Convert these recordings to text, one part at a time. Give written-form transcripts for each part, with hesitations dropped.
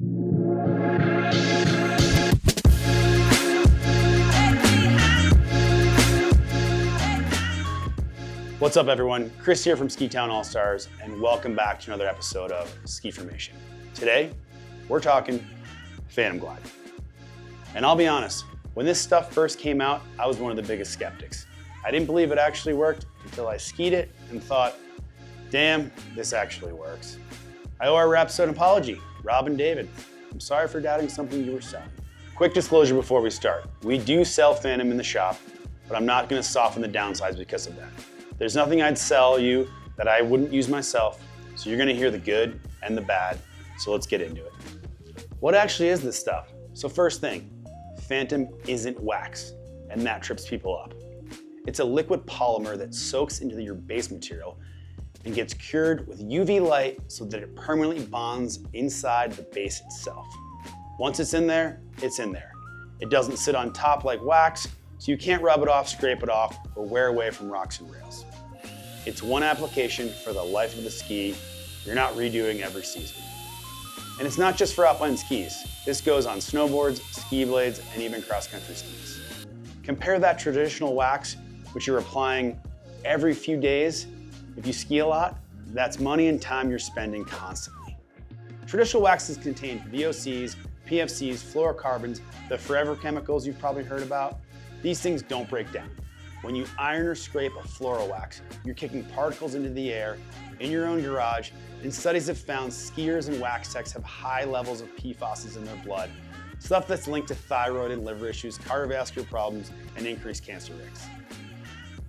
What's up everyone? Chris here from Ski Town All-Stars, and welcome back to another episode of Skiformation. Today, we're talking Phantom Glide. And I'll be honest, when this stuff first came out, I was one of the biggest skeptics. I didn't believe it actually worked until I skied it and thought, damn, this actually works. I owe our episode an apology, Rob and David. I'm sorry for doubting something you were selling. Quick disclosure before we start. We do sell Phantom in the shop, but I'm not gonna soften the downsides because of that. There's nothing I'd sell you that I wouldn't use myself, so you're gonna hear the good and the bad, so let's get into it. What actually is this stuff? So first thing, Phantom isn't wax, and that trips people up. It's a liquid polymer that soaks into your base material and gets cured with UV light so that it permanently bonds inside the base itself. Once it's in there, it's in there. It doesn't sit on top like wax, so you can't rub it off, scrape it off, or wear away from rocks and rails. It's one application for the life of the ski. You're not redoing every season. And it's not just for upland skis. This goes on snowboards, ski blades, and even cross-country skis. Compare that traditional wax, which you're applying every few days. If you ski a lot, that's money and time you're spending constantly. Traditional waxes contain VOCs, PFCs, fluorocarbons, the forever chemicals you've probably heard about. These things don't break down. When you iron or scrape a fluoro wax, you're kicking particles into the air in your own garage, and studies have found skiers and wax techs have high levels of PFAS in their blood, stuff that's linked to thyroid and liver issues, cardiovascular problems, and increased cancer risks.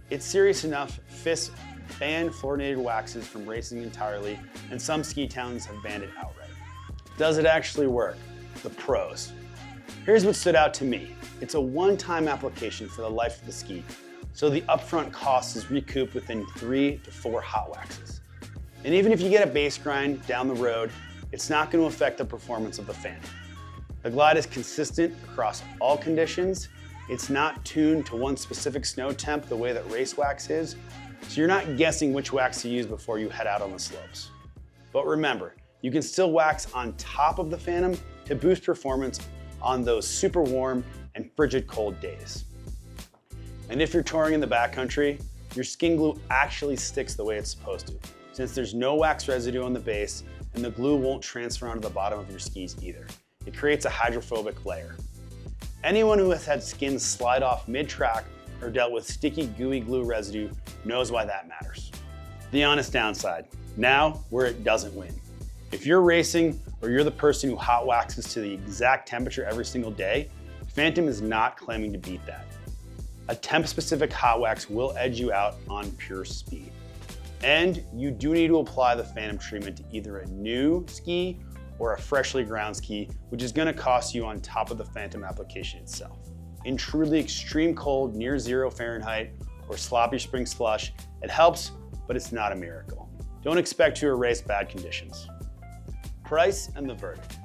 It's serious enough, FIS banned fluorinated waxes from racing entirely, and some ski towns have banned it outright. Does it actually work? The pros. Here's what stood out to me. It's a one-time application for the life of the ski, so the upfront cost is recouped within 3 to 4 hot waxes. And even if you get a base grind down the road, it's not going to affect the performance of the Phantom. The Glide is consistent across all conditions. It's not tuned to one specific snow temp the way that race wax is, so you're not guessing which wax to use before you head out on the slopes. But remember, you can still wax on top of the Phantom to boost performance on those super warm and frigid cold days. And if you're touring in the backcountry, your skin glue actually sticks the way it's supposed to, since there's no wax residue on the base and the glue won't transfer onto the bottom of your skis either. It creates a hydrophobic layer. Anyone who has had skin slide off mid-track or dealt with sticky, gooey glue residue knows why that matters. The honest downside, now where it doesn't win. If you're racing or you're the person who hot waxes to the exact temperature every single day, Phantom is not claiming to beat that. A temp-specific hot wax will edge you out on pure speed. And you do need to apply the Phantom treatment to either a new ski or a freshly ground ski, which is gonna cost you on top of the Phantom application itself. In truly extreme cold, near 0 Fahrenheit, or sloppy spring slush, it helps, but it's not a miracle. Don't expect to erase bad conditions. Price and the verdict.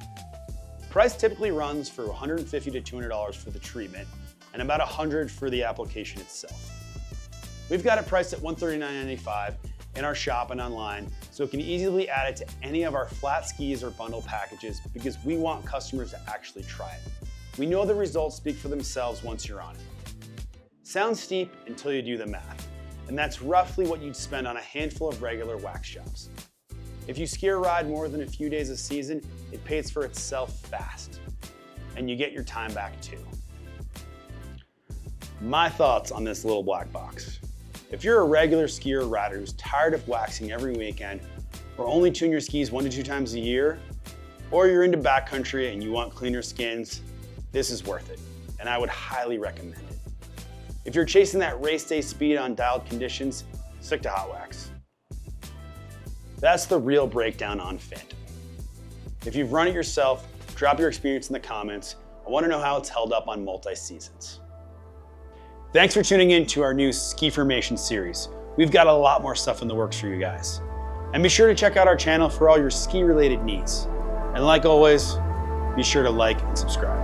Price typically runs for $150 to $200 for the treatment, and about $100 for the application itself. We've got it priced at $139.95 in our shop and online, so it can easily add it to any of our flat skis or bundle packages because we want customers to actually try it. We know the results speak for themselves once you're on it. Sounds steep until you do the math, and that's roughly what you'd spend on a handful of regular wax shops. If you ski or ride more than a few days a season, it pays for itself fast, and you get your time back too. My thoughts on this little black box. If you're a regular skier or rider who's tired of waxing every weekend, or only tune your skis 1 to 2 times a year, or you're into backcountry and you want cleaner skins, this is worth it, and I would highly recommend it. If you're chasing that race day speed on dialed conditions, stick to hot wax. That's the real breakdown on Phantom. If you've run it yourself, drop your experience in the comments. I want to know how it's held up on multi-seasons. Thanks for tuning in to our new Skiformation Series. We've got a lot more stuff in the works for you guys. And be sure to check out our channel for all your ski-related needs. And like always, be sure to like and subscribe.